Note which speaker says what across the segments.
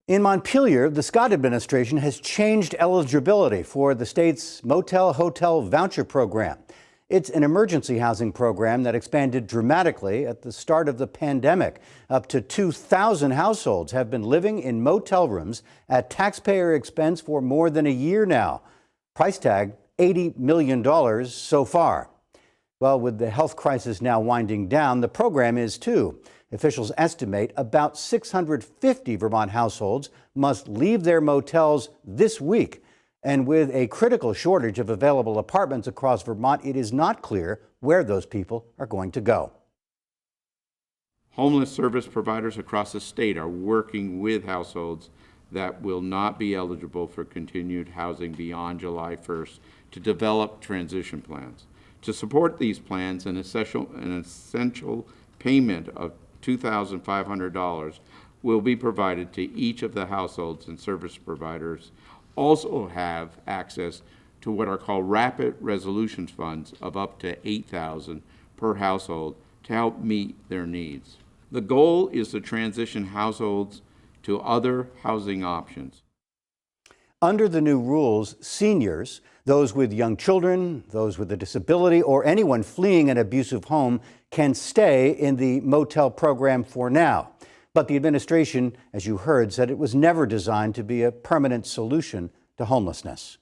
Speaker 1: In Montpelier, the Scott administration has changed eligibility for the state's motel hotel voucher program. It's an emergency housing program that expanded dramatically at the start of the pandemic. Up to 2,000 households have been living in motel rooms at taxpayer expense for more than a year now. Price tag $80 million so far. Well, with the health crisis now winding down, the program is too. Officials estimate about 650 Vermont households must leave their motels this week. And with a critical shortage of available apartments across Vermont, it is not clear where those people are going to go.
Speaker 2: Homeless service providers across the state are working with households that will not be eligible for continued housing beyond July 1st to develop transition plans. To support these plans, an essential payment of $2,500 will be provided to each of the households, and service providers also have access to what are called rapid resolution funds of up to $8,000 per household to help meet their needs. The goal is to transition households to other housing options.
Speaker 1: Under the new rules, seniors, those with young children, those with a disability, or anyone fleeing an abusive home can stay in the motel program for now. But the administration, as you heard, said it was never designed to be a permanent solution to homelessness.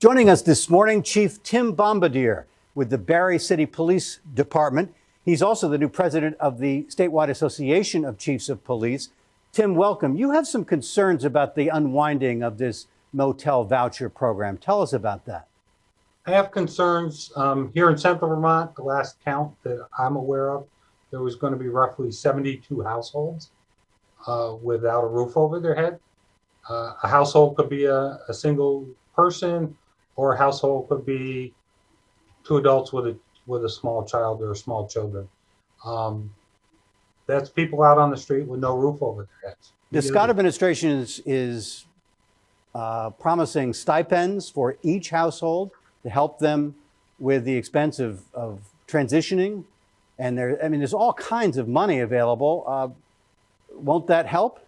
Speaker 1: Joining us this morning, Chief Tim Bombardier with the Barre City Police Department. He's also the new president of the Statewide Association of Chiefs of Police. Tim, welcome. You have some concerns about the unwinding of this motel voucher program. Tell us about that.
Speaker 3: I have concerns here in Central Vermont. The last count that I'm aware of, there was going to be roughly 72 households without a roof over their head. A household could be a single person, or a household could be two adults with a small child or small children. That's people out on the street with no roof over their heads.
Speaker 1: The Scott administration is promising stipends for each household to help them with the expense of transitioning. And there's all kinds of money available. Won't that help?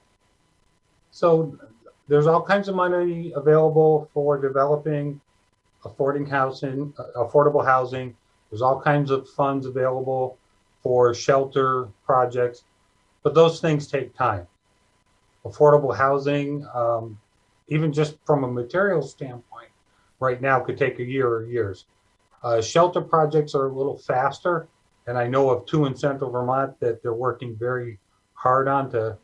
Speaker 3: So there's all kinds of money available for developing affordable housing. There's all kinds of funds available for shelter projects, but those things take time. Affordable housing, even just from a materials standpoint, right now could take a year or years. Shelter projects are a little faster, and I know of two in Central Vermont that they're working very hard on to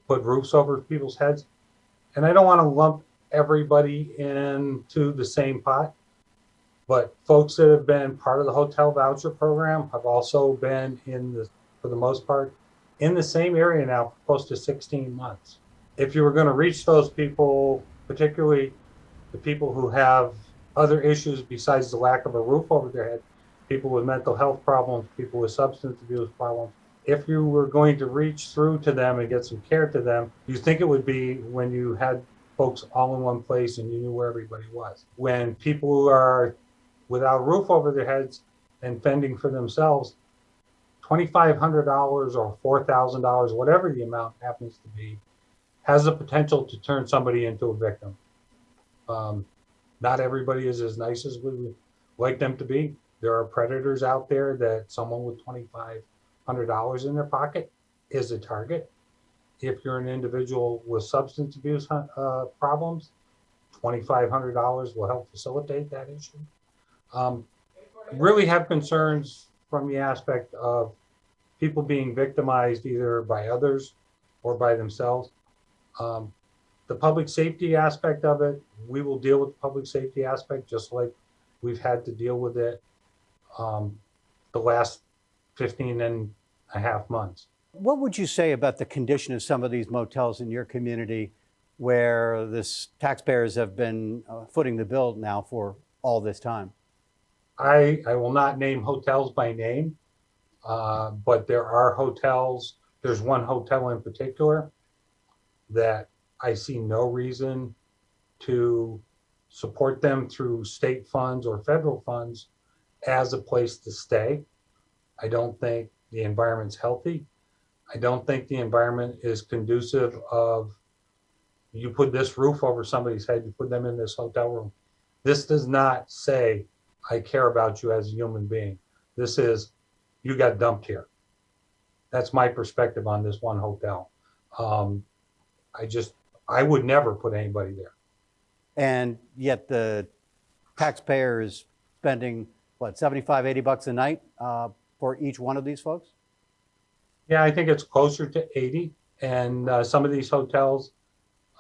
Speaker 3: put roofs over people's heads. And I don't want to lump everybody into the same pot, but folks that have been part of the hotel voucher program have also been for the most part, in the same area now for close to 16 months. If you were going to reach those people, particularly the people who have other issues besides the lack of a roof over their head, people with mental health problems, people with substance abuse problems, if you were going to reach through to them and get some care to them, you think it would be when you had folks all in one place and you knew where everybody was. When people who are without a roof over their heads and fending for themselves, $2,500 or $4,000, whatever the amount happens to be, has the potential to turn somebody into a victim. Not everybody is as nice as we would like them to be. There are predators out there that someone with $2,500 in their pocket is a target. If you're an individual with substance abuse problems, $2,500 will help facilitate that issue. Really have concerns from the aspect of people being victimized either by others or by themselves. The public safety aspect of it, we will deal with the public safety aspect just like we've had to deal with it the last 15 and a half months.
Speaker 1: What would you say about the condition of some of these motels in your community where the taxpayers have been footing the bill now for all this time?
Speaker 3: I will not name hotels by name, but there are hotels. There's one hotel in particular that I see no reason to support them through state funds or federal funds as a place to stay. I don't think the environment's healthy. I don't think the environment is conducive of, you put this roof over somebody's head, you put them in this hotel room. This does not say, I care about you as a human being. This is, you got dumped here. That's my perspective on this one hotel. I would never put anybody there.
Speaker 1: And yet the taxpayer is spending, what, 75, 80 bucks a night for each one of these folks?
Speaker 3: Yeah, I think it's closer to 80. And some of these hotels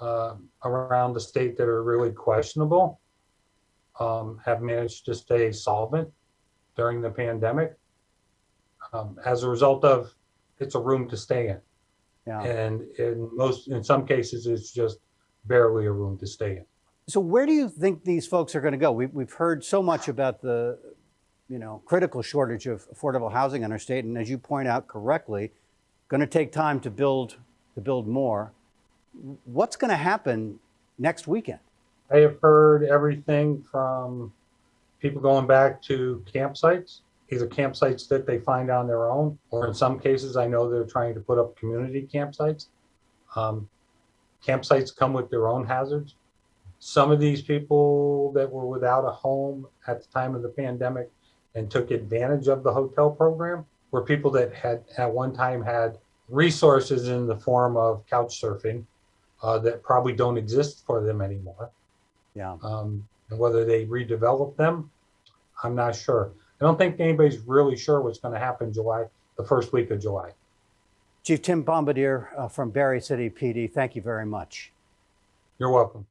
Speaker 3: around the state that are really questionable have managed to stay solvent during the pandemic as a result of, it's a room to stay in.
Speaker 1: Yeah.
Speaker 3: And in some cases, it's just barely a room to stay in.
Speaker 1: So where do you think these folks are going to go? We've heard so much about the, critical shortage of affordable housing in our state, and as you point out correctly, going to take time to build more. What's going to happen next weekend?
Speaker 3: I have heard everything from people going back to campsites, either campsites that they find on their own, or in some cases, I know they're trying to put up community campsites. Campsites come with their own hazards. Some of these people that were without a home at the time of the pandemic and took advantage of the hotel program were people that had at one time had resources in the form of couch surfing that probably don't exist for them anymore.
Speaker 1: Yeah.
Speaker 3: And whether they redevelop them, I'm not sure. I don't think anybody's really sure what's going to happen the first week of July.
Speaker 1: Chief Tim Bombardier from Berry City PD, thank you very much.
Speaker 3: You're welcome.